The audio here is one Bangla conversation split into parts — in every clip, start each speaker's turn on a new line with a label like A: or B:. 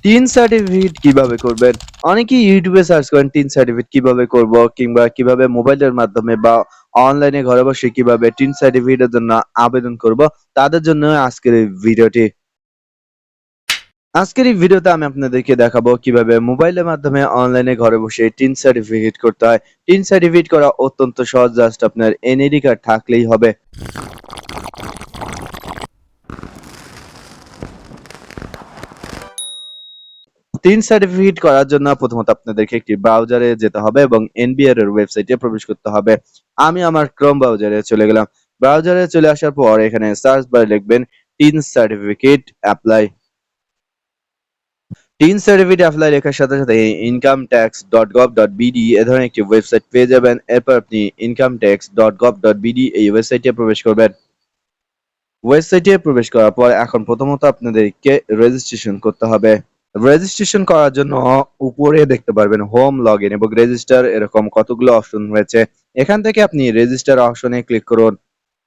A: টিন সার্টিফিকেট কিভাবে করবেন? অনেকেই ইউটিউবে সার্চ করেন টিন সার্টিফিকেট কিভাবে করব কিংবা কিভাবে মোবাইলের মাধ্যমে বা অনলাইনে ঘরে বসে কিভাবে টিন সার্টিফিকেটের জন্য আবেদন করব। তাদের জন্য আজকের এই ভিডিওটি। আজকের এই ভিডিওতে আমি আপনাদেরকে দেখাবো কিভাবে মোবাইলের মাধ্যমে অনলাইনে ঘরে বসে টিন সার্টিফিকেট করতে হয়। টিন সার্টিফিকেট করা অত্যন্ত সহজ, জাস্ট আপনার এনআইডি কার্ড থাকলেই হবে। টিন সার্টিফিকেট করার জন্য প্রথমত আপনাদেরকে একটি ব্রাউজারে যেতে হবে এবং এনবিআর এর ওয়েবসাইটে প্রবেশ করতে হবে। আমি আমার ক্রোম ব্রাউজারে চলে গেলাম। ব্রাউজারে চলে আসার পর এখানে সার্চ বারে লিখবেন tin certificate apply. Tin certificate apply লেখার সাথে সাথে incometax.gov.bd এ ধরনের একটি ওয়েবসাইট পেয়ে যাবেন। এরপর আপনি incometax.gov.bd এই ওয়েবসাইটে প্রবেশ করবেন। ওয়েবসাইটে প্রবেশ করার পর এখন প্রথমত আপনাদেরকে রেজিস্ট্রেশন করতে হবে। রেজিস্ট্রেশন করার জন্য উপরে দেখতে পারবেন হোম, লগইন এবং রেজিস্টার এরকম কতগুলো অপশন রয়েছে। এখান থেকে আপনি রেজিস্টার অপশনে ক্লিক করুন।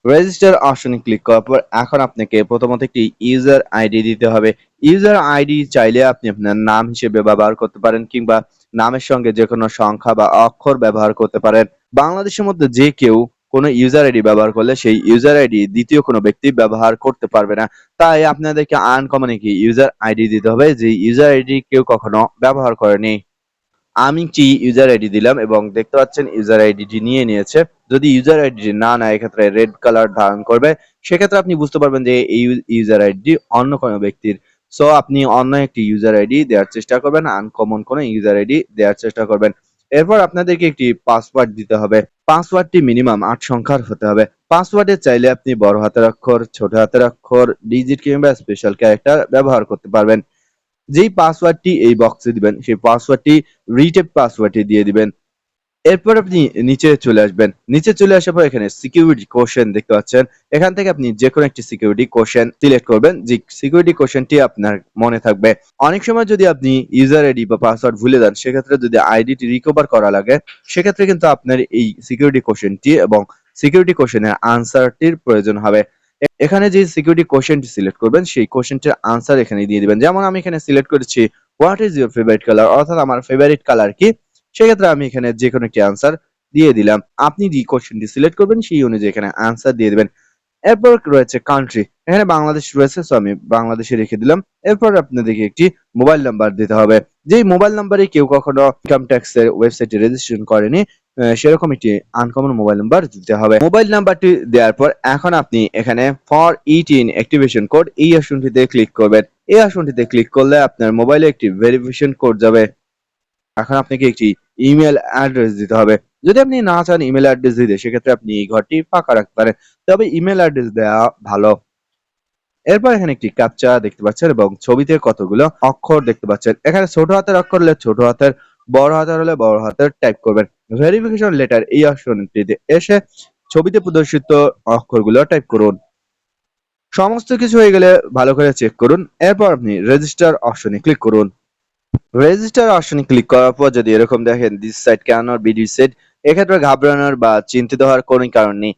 A: রেজিস্টার অপশনে ক্লিক করার পর এখন আপনাকে প্রথমত একটি ইউজার আইডি দিতে হবে। ইউজার আইডি চাইলে আপনি আপনার নাম হিসেবে ব্যবহার করতে পারেন কিংবা নামের সঙ্গে যে কোনো সংখ্যা বা অক্ষর ব্যবহার করতে পারেন। বাংলাদেশের মধ্যে যে কেউ কোনো ইউজার আইডি ব্যবহার করলে সেই ইউজার আইডি দ্বিতীয় কোনো ব্যক্তি ব্যবহার করতে পারবে না। তাই আপনাদেরকে আনকমন একটি ইউজার আইডি দিতে হবে যে ইউজার আইডি কেউ কখনো ব্যবহার করেনি। আমি একটি ইউজার আইডি দিলাম এবং দেখতে পাচ্ছেন ইউজার আইডিটি নিয়ে নিয়েছে। যদি ইউজার আইডিটি না নেয় এক্ষেত্রে রেড কালার ধারণ করবে। সেক্ষেত্রে আপনি বুঝতে পারবেন যে এই ইউজার আইডিটি অন্য কোনো ব্যক্তির। সো আপনি অন্য একটি ইউজার আইডি দেওয়ার চেষ্টা করবেন, আনকমন কোনো ইউজার আইডি দেওয়ার চেষ্টা করবেন। এরপর আপনাদেরকে একটি পাসওয়ার্ড দিতে হবে। পাসওয়ার্ডটি মিনিমাম ৮ সংখ্যার হতে হবে। পাসওয়ার্ডে চাইলে আপনি বড় হাতের অক্ষর, ছোট হাতের অক্ষর, ডিজিট কিংবা স্পেশাল ক্যারেক্টার ব্যবহার করতে পারবেন। যেই পাসওয়ার্ডটি এই বক্সে দিবেন সেই পাসওয়ার্ডটি রিটেপ পাসওয়ার্ডটি দিয়ে দিবেন। এরপর আপনি নিচে চলে আসবেন। নিচে চলে আসার পর এখানে সিকিউরিটি কোশ্চেন দেখতে পাচ্ছেন। এখান থেকে আপনি যেকোনো একটি সিকিউরিটি কোশ্চেন সিলেক্ট করবেন। যে সিকিউরিটি কোশ্চেনটি আপনার মনে থাকবে। অনেক সময় যদি আপনি ইউজার আইডি বা পাসওয়ার্ড ভুলে যান সেক্ষেত্রে যদি আইডিটি রিকভার করা লাগে সেক্ষেত্রে কিন্তু আপনার এই সিকিউরিটি কোশ্চেনটি এবং সিকিউরিটি কোশ্চেনের আনসারটির প্রয়োজন হবে। এখানে যে সিকিউরিটি কোশ্চেনটি সিলেক্ট করবেন সেই কোশ্চেনটির আনসার এখানে দিয়ে দিবেন। যেমন আমি এখানে সিলেক্ট করেছি what is your favourite colour, অর্থাৎ আমার ফেভারিট কালার কি। সেক্ষেত্রে আমি এখানে যে কোনো একটি আনসার দিয়ে দিলাম। আপনি যে কোশ্চেনটি সিলেক্ট করবেন সেই অনুযায়ী এখানে আনসার দিয়ে দিবেন। এরপর রয়েছে কান্ট্রি, এখানে বাংলাদেশ রয়েছে, সো আমি বাংলাদেশে রেখে দিলাম। এরপর আপনাদেরকে একটি মোবাইল নাম্বার দিতে হবে। যেই মোবাইল নাম্বারে কেউ কখনো ইনকাম ট্যাক্স এর ওয়েবসাইটে রেজিস্ট্রেশন করেনি সেরকম একটি আনকমন মোবাইল নাম্বার দিতে হবে। মোবাইল নাম্বারটি দেওয়ার পর এখন আপনি এখানে for it in activation code এই অপশনটিতে ক্লিক করবেন। এই অপশনটিতে ক্লিক করলে আপনার মোবাইলে একটি ভেরিফিকেশন কোড যাবে। এখন আপনাকে একটি ইমেল অ্যাড্রেস দিতে হবে। যদি আপনি না চান ইমেল অ্যাড্রেস দিতে সেক্ষেত্রে আপনি এই ঘরটি ফাঁকা রাখতে পারেন, তবে ইমেল অ্যাড্রেস দেওয়া ভালো। এরপর এখানে একটি ক্যাপচা দেখতে পাচ্ছেন এবং ছবিতে কতগুলো অক্ষর দেখতে পাচ্ছেন। এখানে ছোট হাতের অক্ষর হলে ছোট হাতের, বড় হাতের হলে বড় হাতের টাইপ করবেন। ভেরিফিকেশন লেটার এই অপশনটিতে এসে ছবিতে প্রদর্শিত অক্ষরগুলো টাইপ করুন। সমস্ত কিছু হয়ে গেলে ভালো করে চেক করুন। এরপর আপনি রেজিস্টার অপশনে ক্লিক করুন। রেজিস্টার অপশনে ক্লিক করার পর যদি এরকম দেখেন this site cannot be reset, এক্ষেত্রে ঘাবড়ানোর বা চিন্তিত হওয়ার কোনো কারণ নেই।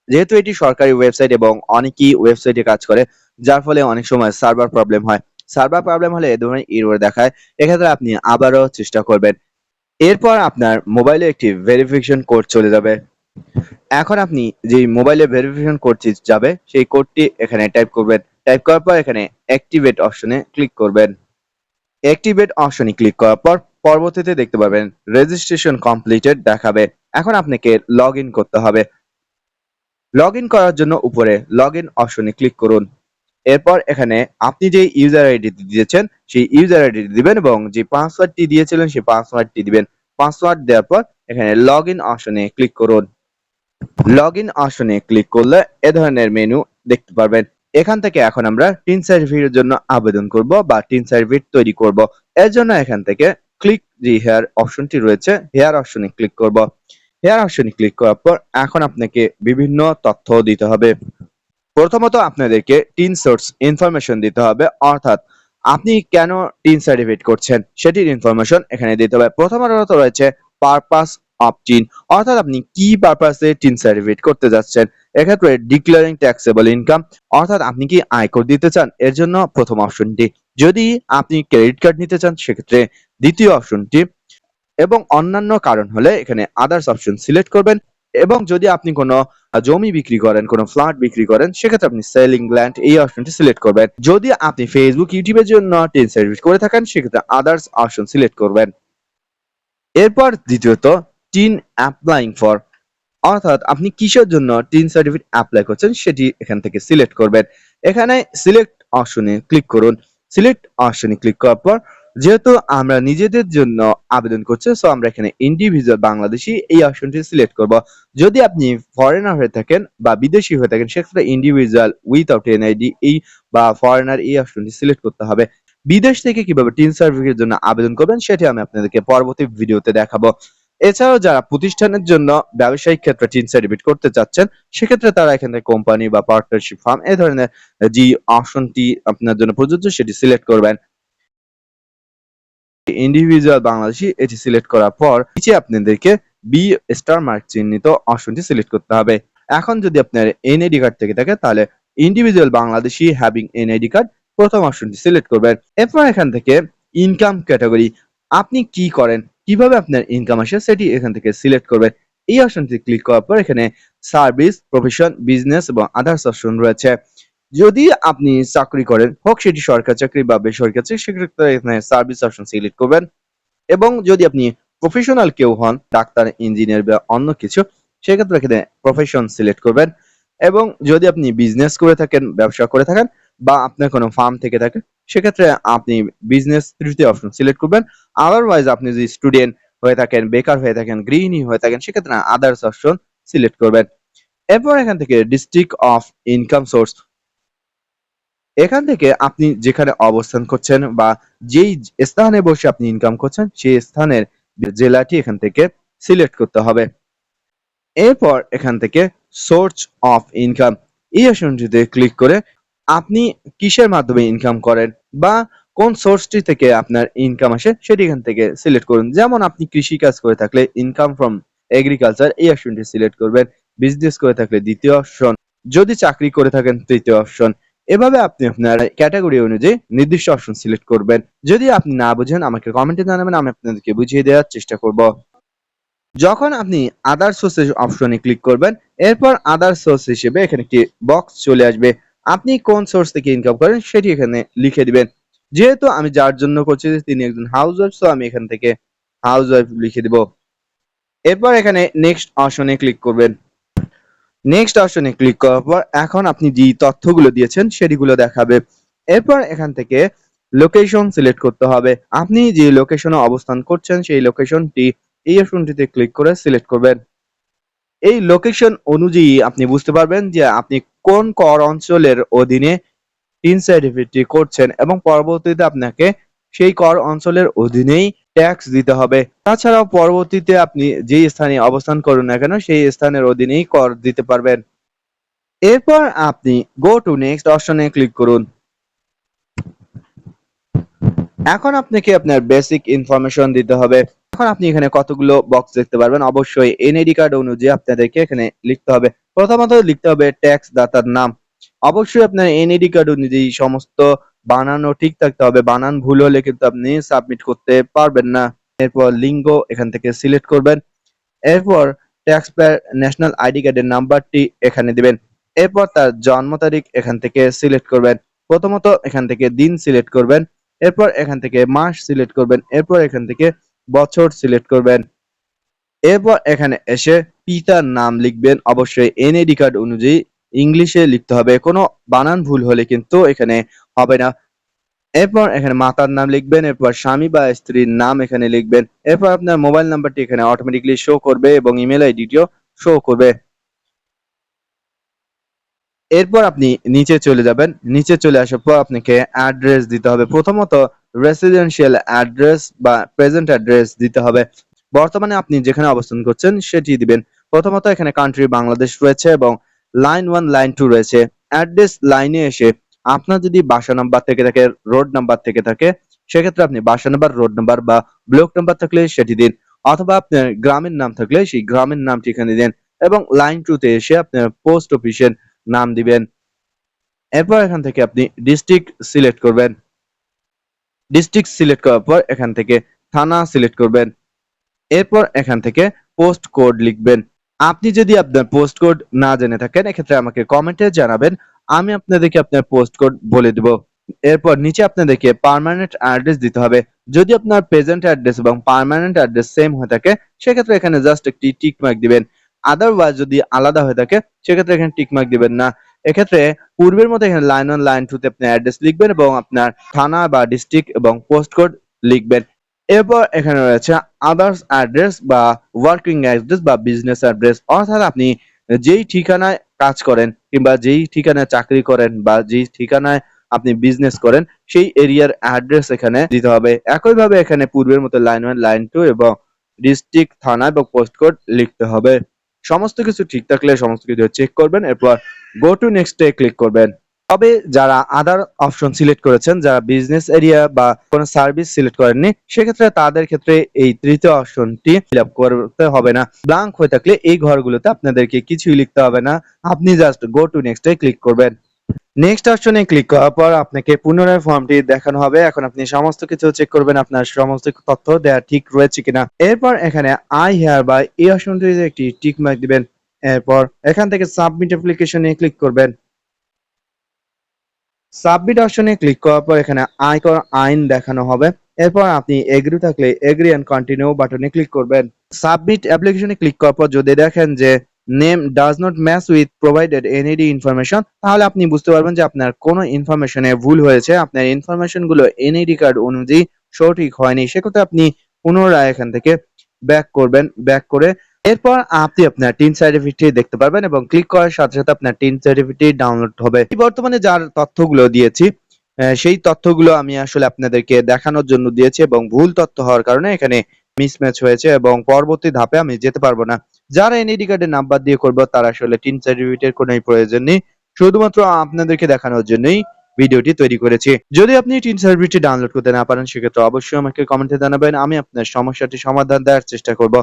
A: যেহেতু এটি সরকারি ওয়েবসাইট এবং অনেকেই ওয়েবসাইটে কাজ করে যার ফলে অনেক সময় সার্ভার প্রবলেম হয়। সার্ভার প্রবলেম হলে এ ধরনের এরর দেখায়। এক্ষেত্রে আপনি আবারও চেষ্টা করবেন। এরপর আপনার মোবাইলে একটি ভেরিফিকেশন কোড চলে যাবে। এখন আপনি যেই মোবাইলে ভেরিফিকেশন কোডটি যাবে সেই কোডটি এখানে টাইপ করবেন। টাইপ করার পর এখানে অ্যাক্টিভেট অপশনে ক্লিক করবেন। অ্যাক্টিভেট অপশনে ক্লিক করার পর পরবর্তীতে দেখতে পাবেন রেজিস্ট্রেশন কমপ্লিটেড দেখাবে। এখন আপনাকে লগইন করতে হবে। লগইন করার জন্য উপরে লগইন অপশনে ক্লিক করুন। এরপর এখানে আপনি যে ইউজার আইডি দিয়েছেন সেই ইউজার আইডি দিবেন এবং যে পাসওয়ার্ডটি দিয়েছিলেন সেই পাসওয়ার্ডটি দিবেন। পাসওয়ার্ড দেওয়ার পর এখানে লগইন অপশনে ক্লিক করুন। লগইন অপশনে ক্লিক করলে এ ধরনের মেনু দেখতে পারবেন। এখান থেকে এখন আমরা টিন সার্টিফিকেটের জন্য আবেদন করব বা টিন সার্টিফিকেট তৈরি করব। এর জন্য এখান থেকে ক্লিক যে হেয়ার অপশনটি রয়েছে হেয়ার অপশনে ক্লিক করব। হেয়ার অপশনে ক্লিক করার পর এখন আপনাকে বিভিন্ন তথ্য দিতে হবে। প্রথমত আপনাদেরকে টিন সোর্স ইনফরমেশন দিতে হবে, অর্থাৎ আপনি কেন টিন সার্টিফিকেট করছেন সেটির ইনফরমেশন এখানে দিতে হবে। প্রথমত রয়েছে পারপাস অফ টিন, অর্থাৎ আপনি কি পারপাসে টিন সার্টিফিকেট করতে যাচ্ছেন। এক্ষেত্রে ডিক্লারিং ট্যাক্সেবল ইনকাম, অর্থাৎ আপনি কি আয়কর দিতে চান এর জন্য প্রথম অপশনটি। যদি আপনি ক্রেডিট কার্ড নিতে চান সেক্ষেত্রে দ্বিতীয় অপশনটি, এবং অন্যান্য কারণ হলে এখানে আদার্স অপশন সিলেক্ট করবেন। এবং যদি আপনি কোনো জমি বিক্রি করেন, কোনো ফ্ল্যাট বিক্রি করেন, সেক্ষেত্রে আপনি সেলিং ল্যান্ড এই অপশনটি সিলেক্ট করবেন। যদি আপনি ফেসবুক, ইউটিউবের জন্য টিন সার্ভিস করে থাকেন সেক্ষেত্রে আদার্স অপশন সিলেক্ট করবেন। এরপর দ্বিতীয়ত টিন অ্যাপ্লাইং ফর, অর্থাৎ আপনি কিসের জন্য টিন সার্টিফিকেট অ্যাপ্লাই করছেন সেটি এখান থেকে সিলেক্ট করবেন। এখানে সিলেক্ট অপশনে ক্লিক করুন। সিলেক্ট অপশনে ক্লিক করার পর যেহেতু আমরা নিজেদের জন্য আবেদন করছি, সো আমরা এখানে ইন্ডিভিজুয়াল বাংলাদেশি এই অপশনটি সিলেক্ট করব। যদি আপনি ফরেনার হয়ে থাকেন বা বিদেশি হয়ে থাকেন সেক্ষেত্রে ইন্ডিভিজুয়াল উইথআউট এনআইডি এই বা ফরেনার এই অপশনটি সিলেক্ট করতে হবে। বিদেশ থেকে কিভাবে টিন সার্টিফিকেটের জন্য আবেদন করবেন সেটি আমি আপনাদেরকে পরবর্তী ভিডিওতে দেখাবো। এছাড়াও যারা প্রতিষ্ঠানের জন্য ব্যবসায়িক ক্ষেত্রে টিন সার্টিফিকেট করতে চাচ্ছেন সেক্ষেত্রে তারা এখান থেকে কোম্পানি বা পার্টনারশিপ ফার্ম এই ধরনের যে অপশনটি আপনার জন্য প্রযোজ্য সেটি সিলেক্ট করবেন। ইন্ডিভিজুয়াল বাংলাদেশি এটি সিলেক্ট করার পর নিচে আপনাদেরকে বি স্টার মার্ক চিহ্নিত অপশনটি সিলেক্ট করতে হবে। এখন যদি আপনার এনআইডি কার্ড থেকে থাকে তাহলে individual Bangladeshi having NID card প্রথম অপশনটি সিলেক্ট করবেন। এরপর এখান থেকে ইনকাম ক্যাটাগরি, আপনি কি করেন, কিভাবে আপনার ইনকাম আসে সেটি এখান থেকে সিলেক্ট করবেন। এই অপশনটি ক্লিক করার পর এখানে সার্ভিস, প্রফেশন, বিজনেস এবং আদার্স অপশন রয়েছে। যদি আপনি চাকরি করেন, হোক সেটি সরকারি চাকরি বা বেসরকারি চাকরি, সেক্ষেত্রে এখানে সার্ভিস অপশন সিলেক্ট করবেন। এবং যদি আপনি প্রফেশনাল কেউ হন, ডাক্তার, ইঞ্জিনিয়ার বা অন্য কিছু, সেক্ষেত্রে এখানে প্রফেশন সিলেক্ট করবেন। এবং যদি আপনি বিজনেস করে থাকেন, ব্যবসা করে থাকেন বা আপনার কোনো ফার্ম থেকে থাকে সেক্ষেত্রে আপনি বিজনেস তৃতীয় অপশন সিলেক্ট করবেন। আদারওয়াইজ আপনি যদি স্টুডেন্ট হয়ে থাকেন, বেকার হয়ে থাকেন, গৃহিণী হয়ে থাকেন সেক্ষেত্রে আদার্স অপশন সিলেক্ট করবেন। এরপর এখান থেকে ডিস্ট্রিক্ট অফ ইনকাম সোর্স, এখান থেকে আপনি যেখানে অবস্থান করছেন বা যেই স্থানে বসে আপনি ইনকাম করছেন সেই স্থানের জেলাটি এখান থেকে সিলেক্ট করতে হবে। এরপর এখান থেকে সোর্স অফ ইনকাম এই অপশনটিতে ক্লিক করে আপনি কিসের মাধ্যমে ইনকাম করেন বা কোন সোর্সটি থেকে আপনার ইনকাম আসে সেটি এখান থেকে সিলেক্ট করুন। যেমন আপনি কৃষি কাজ করে থাকলে ইনকাম ফ্রম এগ্রিকালচার এই অপশনটি সিলেক্ট করবেন। বিজনেস করে থাকলে দ্বিতীয় অপশন, যদি চাকরি করে থাকেন তৃতীয় অপশন। এভাবে আপনি আপনার ক্যাটাগরি অনুযায়ী নির্দিষ্ট অপশন সিলেক্ট করবেন। যদি আপনি না বুঝেন আমাকে কমেন্টে জানাবেন, আমি আপনাদেরকে বুঝিয়ে দেওয়ার চেষ্টা করব। যখন আপনি আদার সোর্সেস অপশনে ক্লিক করবেন এরপর আদার সোর্স হিসেবে এখানে একটি বক্স চলে আসবে। আপনি কোন সোর্স থেকে ইনকাম করেন সেটি এখানে লিখে দিবেন। যেহেতু আমি যার জন্য করছি তিনি একজন হাউস ওয়াইফ, সো আমি এখান থেকে হাউস ওয়াইফ লিখে দিব। এরপর এখানে নেক্সট অপশনে ক্লিক করবেন। নেক্সট অপশনে ক্লিক করার পর এখন আপনি যে তথ্যগুলো দিয়েছেন সেটিগুলো দেখাবে। এরপর এখান থেকে লোকেশন সিলেক্ট করতে হবে। আপনি যে লোকেশনে অবস্থান করছেন সেই লোকেশনটি এই অপশনটিতে ক্লিক করে সিলেক্ট করবেন। এই লোকেশন অনুযায়ী আপনি বুঝতে পারবেন যে আপনি কোন কর অঞ্চলের অধীনে টিন সার্টিফিকেটটি করছেন এবং পরবর্তীতে আপনাকে সেই কর অঞ্চলের অধীনেই ট্যাক্স দিতে হবে। তাছাড়াও পরবর্তীতে আপনি যেই স্থানে অবস্থান করুন না কেন সেই স্থানের অধীনেই কর দিতে পারবেন। এরপর আপনি গো টু নেক্সট অপশনে ক্লিক করুন। এখন আপনাকে আপনার বেসিক ইনফরমেশন দিতে হবে। এখন আপনি এখানে কতগুলো বক্স দেখতে পারবেন, অবশ্যই এনআইডি কার্ড অনুযায়ী আপনাদেরকে এখানে লিখতে হবে। প্রথমত লিখতে হবে ট্যাক্স দাতার নাম। অবশ্যই আপনার এনআইডি কার্ড অনুযায়ী সমস্ত বানানো ঠিক থাকতে হবে, বানান ভুল হলে কিন্তু আপনি সাবমিট করতে পারবেন না। এরপর লিঙ্গ এখান থেকে সিলেক্ট করবেন। এরপর ট্যাক্স পেয়ার ন্যাশনাল আইডি কার্ডের নাম্বারটি এখানে দিবেন। এরপর তার জন্ম তারিখ এখান থেকে সিলেক্ট করবেন। প্রথমত এখান থেকে দিন সিলেক্ট করবেন। এরপর এখান থেকে মাস সিলেক্ট করবেন। এরপর এখান থেকে বছর সিলেক্ট করবেন। এরপর এখানে এসে পিতার নাম লিখবেন। অবশ্যই এনআইডি কার্ড অনুযায়ী ইংলিশে লিখতে হবে, কোনো বানান ভুল হলে কিন্তু এখানে হবে না। এরপর এখানে মাতার নাম লিখবেন। এরপর স্বামী বা স্ত্রীর নাম এখানে লিখবেন। এরপর আপনার মোবাইল নাম্বারটি এখানে অটোমেটিকলি শো করবে এবং ইমেল আইডিটিও শো করবে। এরপর আপনি নিচে চলে যাবেন। নিচে চলে আসার পর আপনাকে অ্যাড্রেস দিতে হবে। প্রথমত রেসিডেন্সিয়াল অ্যাড্রেস বা প্রেজেন্ট অ্যাড্রেস দিতে হবে। বর্তমানে আপনি যেখানে অবস্থান করছেন সেটি দিবেন। প্রথমত এখানে কান্ট্রি বাংলাদেশ রয়েছে এবং লাইন 1 লাইন 2 রয়েছে। অ্যাড্রেস লাইনে এসে আপনার যদি বাসা নাম্বার থেকে থাকে, রোড নাম্বার থেকে থাকে সেক্ষেত্রে আপনি বাসা নাম্বার, রোড নাম্বার বা ব্লক নাম্বার থাকলে সেটি দিন, অথবা আপনার গ্রামের নাম থাকলে সেই গ্রামের নামটি এখানে দিন এবং লাইন 2 তে এসে আপনার পোস্ট অফিসের নাম দিবেন। এরপর এখান থেকে আপনি ডিস্ট্রিক্ট সিলেক্ট করবেন। ডিস্ট্রিক্ট সিলেক্ট করার পর এখান থেকে থানা সিলেক্ট করবেন। এরপর এখান থেকে পোস্ট কোড লিখবেন। আপনি যদি আপনার পোস্ট কোড না জেনে থাকেন এক্ষেত্রে আমাকে কমেন্টে জানাবেন, আমি আপনাদেরকে আপনার পোস্ট কোড বলে দিব। এরপর নিচে আপনাদেরকে পার্মানেন্ট অ্যাড্রেস দিতে হবে। যদি আপনার প্রেজেন্ট অ্যাড্রেস এবং পার্মানেন্ট অ্যাড্রেস সেম হয়ে থাকে সেক্ষেত্রে এখানে জাস্ট একটি টিক মার্ক দিবেন। আদারওয়াইজ যদি আলাদা হয়ে থাকে সেক্ষেত্রে এখানে টিক মার্ক দিবেন না। এক্ষেত্রে পূর্বের মতো এখানে লাইন 1 লাইন 2 তে আপনি অ্যাড্রেস লিখবেন এবং আপনার থানা বা ডিস্ট্রিক্ট এবং পোস্ট কোড লিখবেন। এরপর এখানে রয়েছে আদার্স অ্যাড্রেস বা ওয়ার্কিং অ্যাড্রেস বা বিজনেস অ্যাড্রেস, অর্থাৎ আপনি যেই ঠিকানায় কাজ করেন কিংবা যেই ঠিকানায় চাকরি করেন বা যেই ঠিকানায় আপনি বিজনেস করেন সেই এরিয়ার অ্যাড্রেস এখানে দিতে হবে। একইভাবে এখানে পূর্বের মতো লাইন 1 লাইন 2 এবং ডিস্ট্রিক্ট থানা এবং পোস্ট কোড লিখতে হবে। সমস্ত কিছু ঠিক থাকলে সমস্ত কিছু চেক করবেন, এরপর go to next A click করবেন। তবে যারা আদার অপশন সিলেক্ট করেছেন, যারা বিজনেস এরিয়া বা কোনো সার্ভিস সিলেক্ট করেননি সেক্ষেত্রে তাদের ক্ষেত্রে এই তৃতীয় অপশনটি ফিল আপ করতে হবে না। ব্ল্যাঙ্ক হয়ে থাকলে এই ঘরগুলোতে আপনাদেরকে কিছুই লিখতে হবে না, আপনি just go to next A click করবেন। নেক্সট অপশনে ক্লিক করার পর আপনাকে পুনরায় ফর্মটি দেখানো হবে। এখন আপনি সমস্ত কিছু চেক করবেন আপনার সমস্ত তথ্য দেওয়া ঠিক রয়েছে কিনা। এরপর এখানে আই হেয়ার বাই এই অপশনটিতে একটি টিক মার্ক দিবেন। এরপর এখান থেকে সাবমিট অ্যাপ্লিকেশনে ক্লিক করবেন। সাবমিট অপশনে ক্লিক করার পর এখানে আয়কর আইন দেখানো হবে। এরপর আপনি এগ্রি থাকলে এগ্রি এন্ড কন্টিনিউ বাটনে ক্লিক করবেন। সাবমিট অ্যাপ্লিকেশনে ক্লিক করার পর যদি দেখেন যে name does not match with provided NED information, তাহলে আপনি বুঝতে পারবেন যে আপনার কোনো ইনফরমেশনে ভুল হয়েছে, আপনার ইনফরমেশন গুলো এনইডি কার্ড অনুযায়ী সঠিক হয়নি। সেক্ষেত্রে আপনি পুনরায় এখান থেকে ব্যাক করবেন। ব্যাক করে এরপর আপনি আপনার টিন সার্টিফিকেট দেখতে পারবেন এবং ক্লিক করার সাথে সাথে আপনার টিন সার্টিফিকেট ডাউনলোড হবে। বর্তমানে যার তথ্যগুলো দিয়েছি সেই তথ্যগুলো আমি আসলে আপনাদেরকে দেখানোর জন্য দিয়েছি এবং ভুল তথ্য হওয়ার কারণে এখানে মিসম্যাচ হয়েছে এবং পরবর্তী ধাপে আমি যেতে পারবো না। যারা এনআইডি কার্ডের নাম্বার দিয়ে করবো তারা আসলে টিন সার্টিফিকেটের কোনো প্রয়োজন নেই, শুধুমাত্র আপনাদেরকে দেখানোর জন্যই ভিডিওটি তৈরি করেছি। যদি আপনি টিন সার্টিফিকেট ডাউনলোড করতে না পারেন সেক্ষেত্রে অবশ্যই আমাকে কমেন্টে জানাবেন, আমি আপনার সমস্যাটি সমাধান দেওয়ার চেষ্টা করব।